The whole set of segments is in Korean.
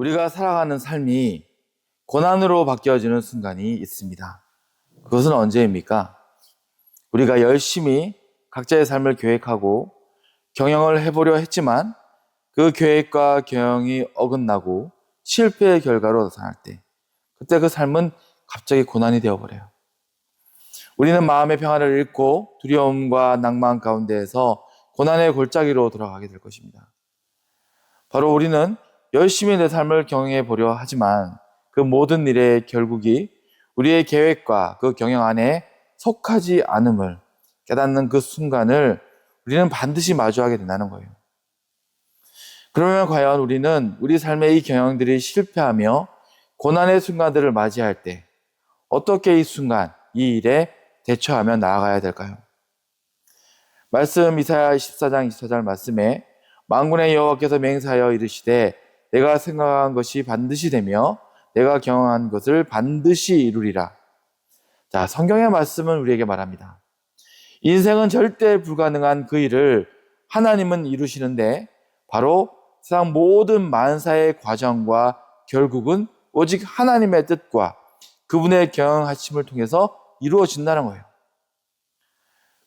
우리가 살아가는 삶이 고난으로 바뀌어지는 순간이 있습니다. 그것은 언제입니까? 우리가 열심히 각자의 삶을 계획하고 경영을 해보려 했지만 그 계획과 경영이 어긋나고 실패의 결과로 나타날 때, 그때 그 삶은 갑자기 고난이 되어버려요. 우리는 마음의 평안을 잃고 두려움과 낭만 가운데에서 고난의 골짜기로 돌아가게 될 것입니다. 바로 우리는 열심히 내 삶을 경영해 보려 하지만 그 모든 일의 결국이 우리의 계획과 그 경영 안에 속하지 않음을 깨닫는 그 순간을 우리는 반드시 마주하게 된다는 거예요. 그러면 과연 우리는 우리 삶의 이 경영들이 실패하며 고난의 순간들을 맞이할 때 어떻게 이 순간, 이 일에 대처하며 나아가야 될까요? 말씀 이사야 14장 24절 말씀에 만군의 여호와께서 맹세하여 이르시되 내가 생각한 것이 반드시 되며 내가 경영한 것을 반드시 이루리라. 자, 성경의 말씀은 우리에게 말합니다. 인생은 절대 불가능한 그 일을 하나님은 이루시는데 바로 세상 모든 만사의 과정과 결국은 오직 하나님의 뜻과 그분의 경영하심을 통해서 이루어진다는 거예요.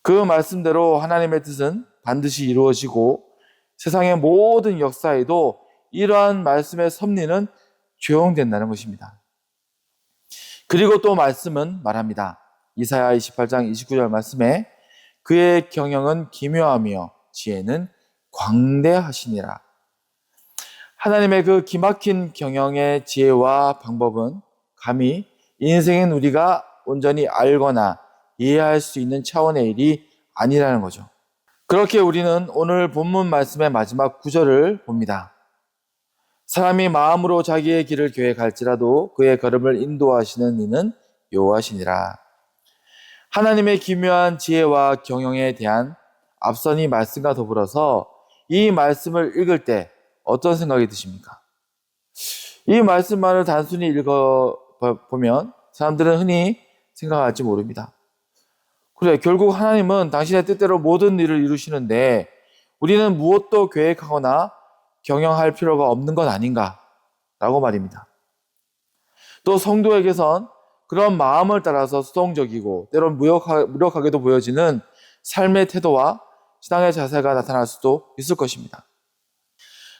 그 말씀대로 하나님의 뜻은 반드시 이루어지고 세상의 모든 역사에도 이러한 말씀의 섭리는 적용된다는 것입니다. 그리고 또 말씀은 말합니다. 이사야 28장 29절 말씀에 그의 경영은 기묘하며 지혜는 광대하시니라. 하나님의 그 기막힌 경영의 지혜와 방법은 감히 인생인 우리가 온전히 알거나 이해할 수 있는 차원의 일이 아니라는 거죠. 그렇게 우리는 오늘 본문 말씀의 마지막 구절을 봅니다. 사람이 마음으로 자기의 길을 계획할지라도 그의 걸음을 인도하시는 이는 여호와시니라. 하나님의 기묘한 지혜와 경영에 대한 앞선 이 말씀과 더불어서 이 말씀을 읽을 때 어떤 생각이 드십니까? 이 말씀만을 단순히 읽어보면 사람들은 흔히 생각할지 모릅니다. 그래, 결국 하나님은 당신의 뜻대로 모든 일을 이루시는데 우리는 무엇도 계획하거나 경영할 필요가 없는 것 아닌가? 라고 말입니다. 또 성도에게선 그런 마음을 따라서 수동적이고 때론 무력하게도 보여지는 삶의 태도와 신앙의 자세가 나타날 수도 있을 것입니다.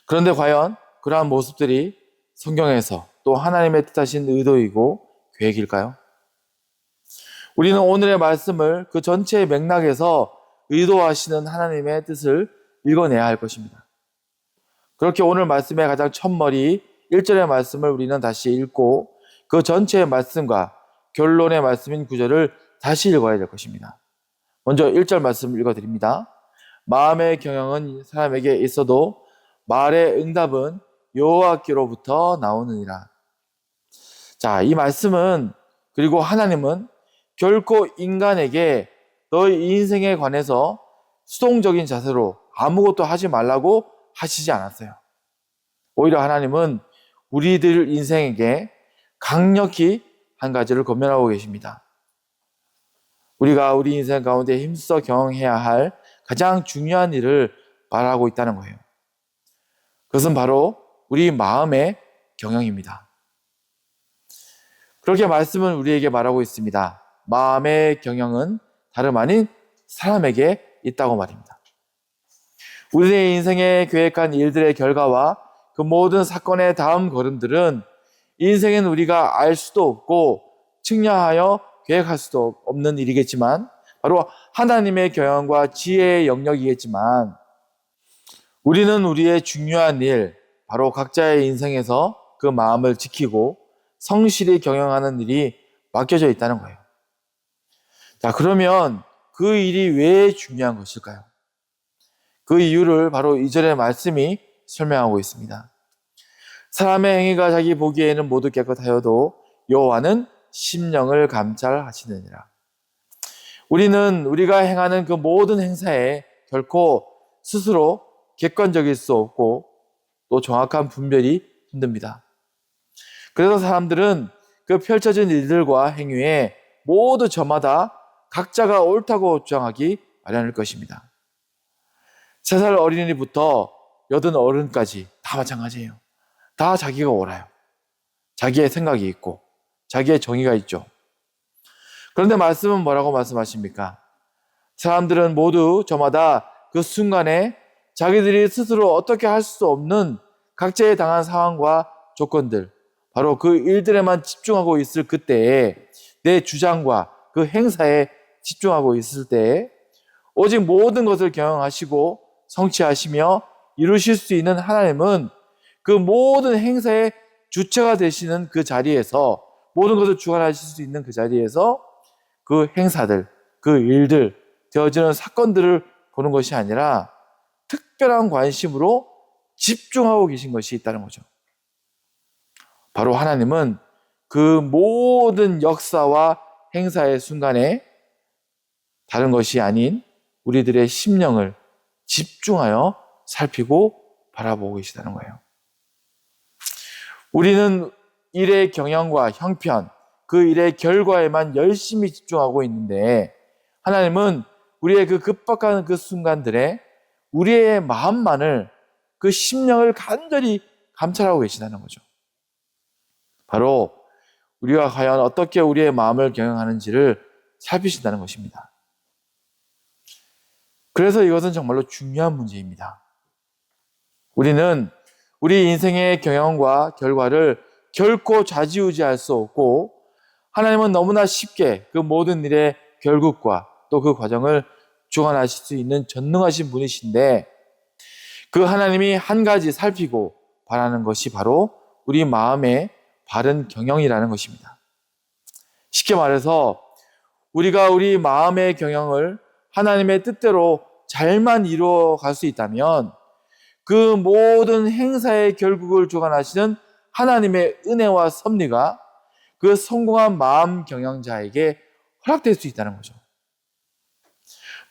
그런데 과연 그러한 모습들이 성경에서 또 하나님의 뜻하신 의도이고 계획일까요? 우리는 오늘의 말씀을 그 전체의 맥락에서 의도하시는 하나님의 뜻을 읽어내야 할 것입니다. 그렇게 오늘 말씀의 가장 첫머리 1절의 말씀을 우리는 다시 읽고 그 전체의 말씀과 결론의 말씀인 9절을 다시 읽어야 될 것입니다. 먼저 1절 말씀 읽어드립니다. 마음의 경영은 사람에게 있어도 말의 응답은 여호와께로부터 나오느니라. 자, 이 말씀은 그리고 하나님은 결코 인간에게 너의 인생에 관해서 수동적인 자세로 아무것도 하지 말라고 하시지 않았어요. 오히려 하나님은 우리들 인생에게 강력히 한 가지를 권면하고 계십니다. 우리가 우리 인생 가운데 힘써 경영해야 할 가장 중요한 일을 말하고 있다는 거예요. 그것은 바로 우리 마음의 경영입니다. 그렇게 말씀은 우리에게 말하고 있습니다. 마음의 경영은 다름 아닌 사람에게 있다고 말입니다. 우리의 인생에 계획한 일들의 결과와 그 모든 사건의 다음 걸음들은 인생은 우리가 알 수도 없고 측량하여 계획할 수도 없는 일이겠지만 바로 하나님의 경영과 지혜의 영역이겠지만 우리는 우리의 중요한 일, 바로 각자의 인생에서 그 마음을 지키고 성실히 경영하는 일이 맡겨져 있다는 거예요. 자, 그러면 그 일이 왜 중요한 것일까요? 그 이유를 바로 2절의 말씀이 설명하고 있습니다. 사람의 행위가 자기 보기에는 모두 깨끗하여도 여호와는 심령을 감찰하시느니라. 우리는 우리가 행하는 그 모든 행사에 결코 스스로 객관적일 수 없고 또 정확한 분별이 힘듭니다. 그래서 사람들은 그 펼쳐진 일들과 행위에 모두 저마다 각자가 옳다고 주장하기 마련일 것입니다. 3살 어린이부터 80 어른까지 다 마찬가지예요. 다 자기가 옳아요. 자기의 생각이 있고 자기의 정의가 있죠. 그런데 말씀은 뭐라고 말씀하십니까? 사람들은 모두 저마다 그 순간에 자기들이 스스로 어떻게 할 수 없는 각자의 당한 상황과 조건들, 바로 그 일들에만 집중하고 있을 그때에 내 주장과 그 행사에 집중하고 있을 때에 오직 모든 것을 경영하시고 성취하시며 이루실 수 있는 하나님은 그 모든 행사의 주체가 되시는 그 자리에서, 모든 것을 주관하실 수 있는 그 자리에서 그 행사들, 그 일들, 되어지는 사건들을 보는 것이 아니라 특별한 관심으로 집중하고 계신 것이 있다는 거죠. 바로 하나님은 그 모든 역사와 행사의 순간에 다른 것이 아닌 우리들의 심령을 집중하여 살피고 바라보고 계시다는 거예요. 우리는 일의 경영과 형편, 그 일의 결과에만 열심히 집중하고 있는데 하나님은 우리의 그 급박한 그 순간들에 우리의 마음만을, 그 심령을 간절히 감찰하고 계시다는 거죠. 바로 우리가 과연 어떻게 우리의 마음을 경영하는지를 살피신다는 것입니다. 그래서 이것은 정말로 중요한 문제입니다. 우리는 우리 인생의 경영과 결과를 결코 좌지우지할 수 없고 하나님은 너무나 쉽게 그 모든 일의 결국과 또 그 과정을 주관하실 수 있는 전능하신 분이신데 그 하나님이 한 가지 살피고 바라는 것이 바로 우리 마음의 바른 경영이라는 것입니다. 쉽게 말해서 우리가 우리 마음의 경영을 하나님의 뜻대로 잘만 이루어 갈 수 있다면 그 모든 행사의 결국을 주관하시는 하나님의 은혜와 섭리가 그 성공한 마음 경영자에게 허락될 수 있다는 거죠.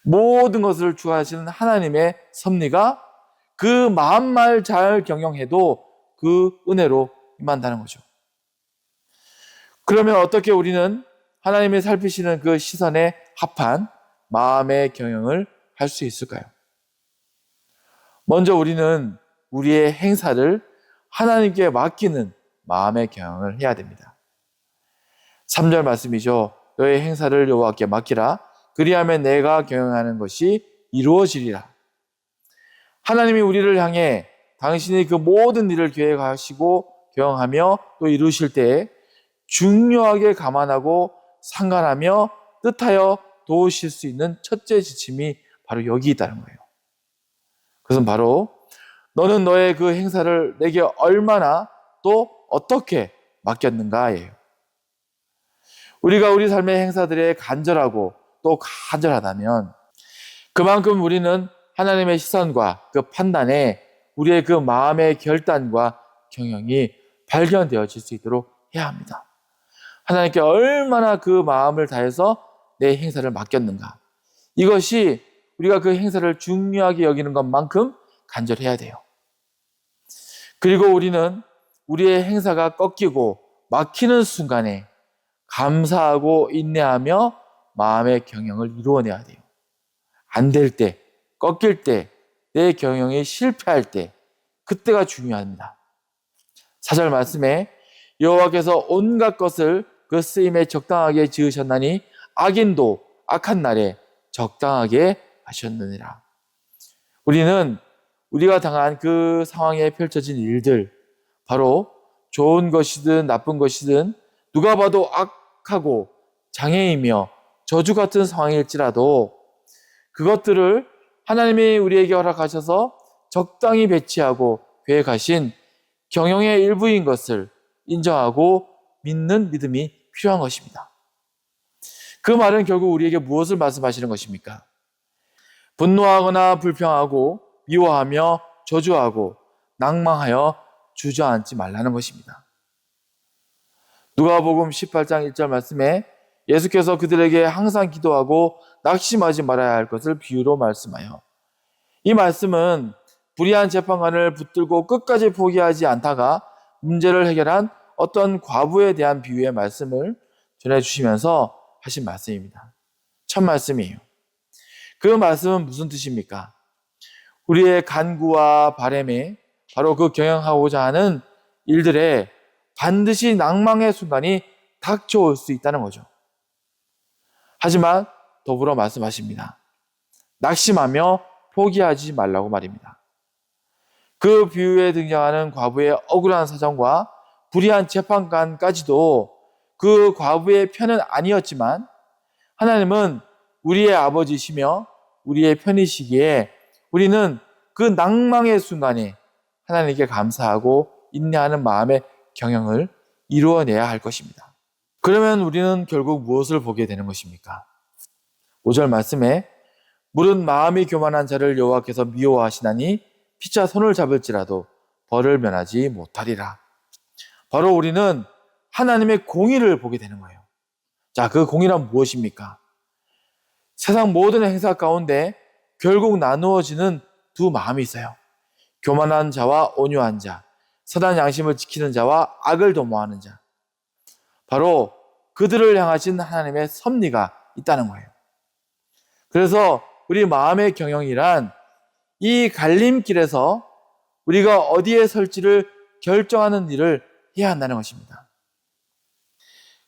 모든 것을 주관하시는 하나님의 섭리가 그 마음만 잘 경영해도 그 은혜로 임한다는 거죠. 그러면 어떻게 우리는 하나님이 살피시는 그 시선에 합한 마음의 경영을 할 수 있을까요? 먼저 우리는 우리의 행사를 하나님께 맡기는 마음의 경영을 해야 됩니다. 3절 말씀이죠. 너의 행사를 여호와께 맡기라. 그리하면 내가 경영하는 것이 이루어지리라. 하나님이 우리를 향해 당신이 그 모든 일을 계획하시고 경영하며 또 이루실 때에 중요하게 감안하고 상관하며 뜻하여 도우실 수 있는 첫째 지침이 바로 여기 있다는 거예요. 그것은 바로 너는 너의 그 행사를 내게 얼마나 또 어떻게 맡겼는가예요. 우리가 우리 삶의 행사들에 간절하고 또 간절하다면 그만큼 우리는 하나님의 시선과 그 판단에 우리의 그 마음의 결단과 경영이 발견되어질 수 있도록 해야 합니다. 하나님께 얼마나 그 마음을 다해서 내 행사를 맡겼는가. 이것이 우리가 그 행사를 중요하게 여기는 것만큼 간절해야 돼요. 그리고 우리는 우리의 행사가 꺾이고 막히는 순간에 감사하고 인내하며 마음의 경영을 이루어내야 돼요. 안 될 때, 꺾일 때, 내 경영이 실패할 때, 그때가 중요합니다. 4절 말씀에 여호와께서 온갖 것을 그 쓰임에 적당하게 지으셨나니 악인도 악한 날에 적당하게 하셨느니라. 우리는 우리가 당한 그 상황에 펼쳐진 일들, 바로 좋은 것이든 나쁜 것이든 누가 봐도 악하고 장애이며 저주 같은 상황일지라도 그것들을 하나님이 우리에게 허락하셔서 적당히 배치하고 계획하신 경영의 일부인 것을 인정하고 믿는 믿음이 필요한 것입니다. 그 말은 결국 우리에게 무엇을 말씀하시는 것입니까? 분노하거나 불평하고 미워하며 저주하고 낭망하여 주저앉지 말라는 것입니다. 누가복음 18장 1절 말씀에 예수께서 그들에게 항상 기도하고 낙심하지 말아야 할 것을 비유로 말씀하여, 이 말씀은 불의한 재판관을 붙들고 끝까지 포기하지 않다가 문제를 해결한 어떤 과부에 대한 비유의 말씀을 전해주시면서 하신 말씀입니다. 첫 말씀이에요. 그 말씀은 무슨 뜻입니까? 우리의 간구와 바람에 바로 그 경영하고자 하는 일들에 반드시 낭망의 순간이 닥쳐올 수 있다는 거죠. 하지만 더불어 말씀하십니다. 낙심하며 포기하지 말라고 말입니다. 그 비유에 등장하는 과부의 억울한 사정과 불의한 재판관까지도 그 과부의 편은 아니었지만 하나님은 우리의 아버지시며 우리의 편이시기에 우리는 그 낭망의 순간에 하나님께 감사하고 인내하는 마음의 경영을 이루어내야 할 것입니다. 그러면 우리는 결국 무엇을 보게 되는 것입니까? 5절 말씀에 물은 마음이 교만한 자를 여호와께서 미워하시나니 피차 손을 잡을지라도 벌을 면하지 못하리라. 바로 우리는 하나님의 공의를 보게 되는 거예요. 자, 그 공의란 무엇입니까? 세상 모든 행사 가운데 결국 나누어지는 두 마음이 있어요. 교만한 자와 온유한 자, 선한 양심을 지키는 자와 악을 도모하는 자. 바로 그들을 향하신 하나님의 섭리가 있다는 거예요. 그래서 우리 마음의 경영이란 이 갈림길에서 우리가 어디에 설지를 결정하는 일을 해야 한다는 것입니다.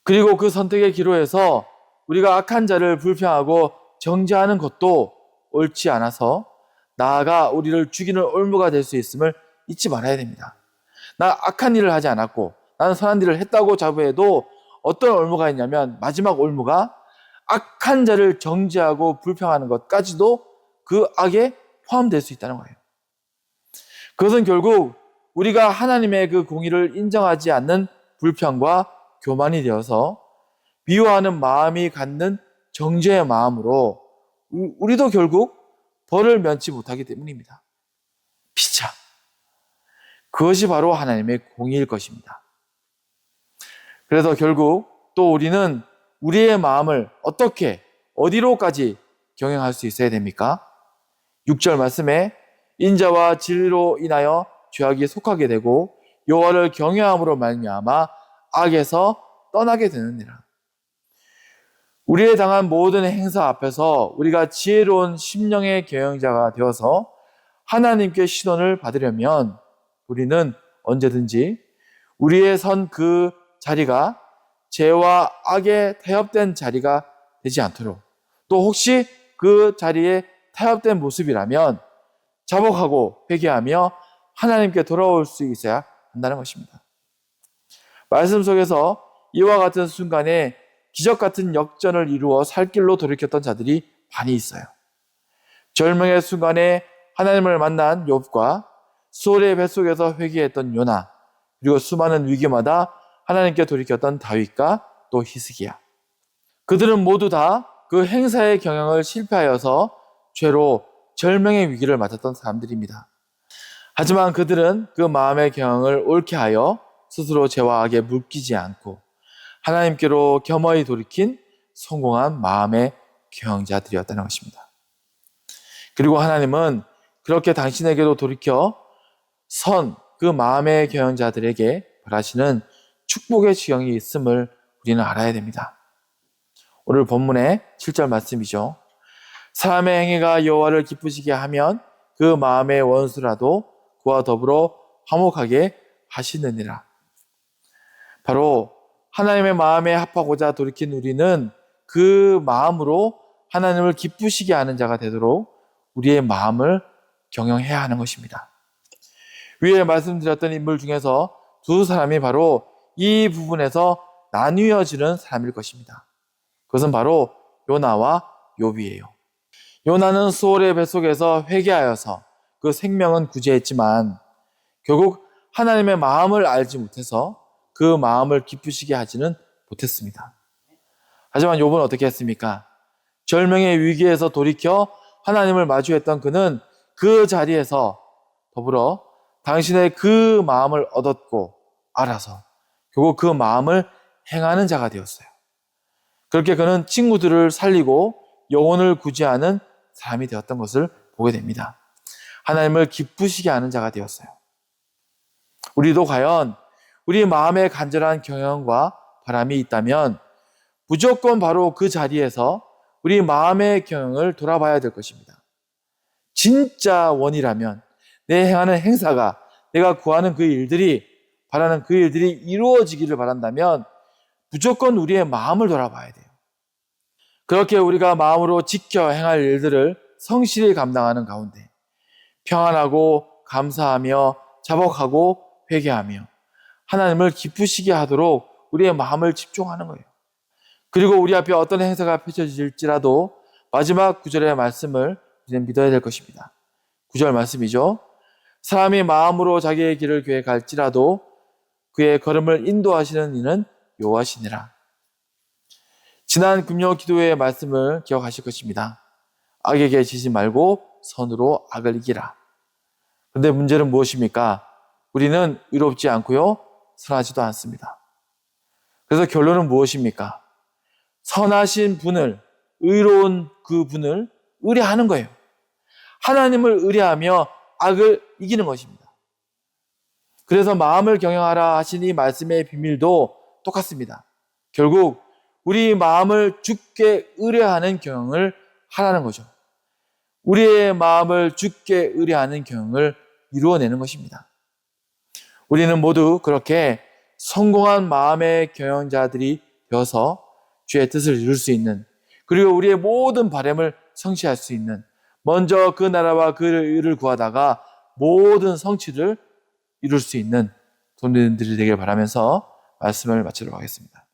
그리고 그 선택의 기로에서 우리가 악한 자를 불평하고 정죄하는 것도 옳지 않아서 나아가 우리를 죽이는 올무가 될 수 있음을 잊지 말아야 됩니다. 나 악한 일을 하지 않았고 나는 선한 일을 했다고 자부해도 어떤 올무가 있냐면 마지막 올무가 악한 자를 정죄하고 불평하는 것까지도 그 악에 포함될 수 있다는 거예요. 그것은 결국 우리가 하나님의 그 공의를 인정하지 않는 불평과 교만이 되어서 미워하는 마음이 갖는 정죄의 마음으로 우리도 결국 벌을 면치 못하기 때문입니다. 피차. 그것이 바로 하나님의 공의일 것입니다. 그래서 결국 또 우리는 우리의 마음을 어떻게 어디로까지 경영할 수 있어야 됩니까? 6절 말씀에 인자와 진리로 인하여 죄악이 속하게 되고 여호와를 경외함으로 말미암아 악에서 떠나게 되느니라. 우리의 당한 모든 행사 앞에서 우리가 지혜로운 심령의 경영자가 되어서 하나님께 신원을 받으려면 우리는 언제든지 우리의 선 그 자리가 죄와 악에 타협된 자리가 되지 않도록, 또 혹시 그 자리에 타협된 모습이라면 자복하고 회개하며 하나님께 돌아올 수 있어야 한다는 것입니다. 말씀 속에서 이와 같은 순간에 기적 같은 역전을 이루어 살 길로 돌이켰던 자들이 많이 있어요. 절망의 순간에 하나님을 만난 욥과 수월의 뱃속에서 회개했던 요나, 그리고 수많은 위기마다 하나님께 돌이켰던 다윗과 또 히스기야. 그들은 모두 다 그 행사의 경영을 실패하여서 죄로 절망의 위기를 맞았던 사람들입니다. 하지만 그들은 그 마음의 경영을 옳게 하여 스스로 죄와 악에 묶이지 않고 하나님께로 겸허히 돌이킨 성공한 마음의 경영자들이었다는 것입니다. 그리고 하나님은 그렇게 당신에게도 돌이켜 그 마음의 경영자들에게 바라시는 축복의 지경이 있음을 우리는 알아야 됩니다. 오늘 본문의 7절 말씀이죠. 사람의 행위가 여호와를 기쁘시게 하면 그 마음의 원수라도 그와 더불어 화목하게 하시느니라. 바로 하나님의 마음에 합하고자 돌이킨 우리는 그 마음으로 하나님을 기쁘시게 하는 자가 되도록 우리의 마음을 경영해야 하는 것입니다. 위에 말씀드렸던 인물 중에서 두 사람이 바로 이 부분에서 나뉘어지는 사람일 것입니다. 그것은 바로 요나와 욥이에요. 요나는 수월의 뱃속에서 회개하여서 그 생명은 구제했지만 결국 하나님의 마음을 알지 못해서 그 마음을 기쁘시게 하지는 못했습니다. 하지만 욥은 어떻게 했습니까? 절명의 위기에서 돌이켜 하나님을 마주했던 그는 그 자리에서 더불어 당신의 그 마음을 얻었고 알아서 결국 그 마음을 행하는 자가 되었어요. 그렇게 그는 친구들을 살리고 영혼을 구제하는 사람이 되었던 것을 보게 됩니다. 하나님을 기쁘시게 하는 자가 되었어요. 우리도 과연 우리 마음에 간절한 경영과 바람이 있다면 무조건 바로 그 자리에서 우리 마음의 경영을 돌아봐야 될 것입니다. 진짜 원이라면 내 행하는 행사가, 내가 구하는 그 일들이 바라는 그 일들이 이루어지기를 바란다면 무조건 우리의 마음을 돌아봐야 돼요. 그렇게 우리가 마음으로 지켜 행할 일들을 성실히 감당하는 가운데 평안하고 감사하며 자복하고 회개하며 하나님을 기쁘시게 하도록 우리의 마음을 집중하는 거예요. 그리고 우리 앞에 어떤 행사가 펼쳐질지라도 마지막 9절의 말씀을 우리는 믿어야 될 것입니다. 9절 말씀이죠. 사람이 마음으로 자기의 길을 계획할지라도 그의 걸음을 인도하시는 이는 여호와시니라. 지난 금요 기도회의 말씀을 기억하실 것입니다. 악에게 지지 말고 선으로 악을 이기라. 그런데 문제는 무엇입니까? 우리는 의롭지 않고요, 선하지도 않습니다. 그래서 결론은 무엇입니까? 선하신 분을, 의로운 그 분을 의뢰하는 거예요. 하나님을 의뢰하며 악을 이기는 것입니다. 그래서 마음을 경영하라 하신 이 말씀의 비밀도 똑같습니다. 결국 우리 마음을 주께 의뢰하는 경영을 하라는 거죠. 우리의 마음을 주께 의뢰하는 경영을 이루어내는 것입니다. 우리는 모두 그렇게 성공한 마음의 경영자들이 되어서 주의 뜻을 이룰 수 있는, 그리고 우리의 모든 바람을 성취할 수 있는, 먼저 그 나라와 그 의를 구하다가 모든 성취를 이룰 수 있는 돈들이 되길 바라면서 말씀을 마치도록 하겠습니다.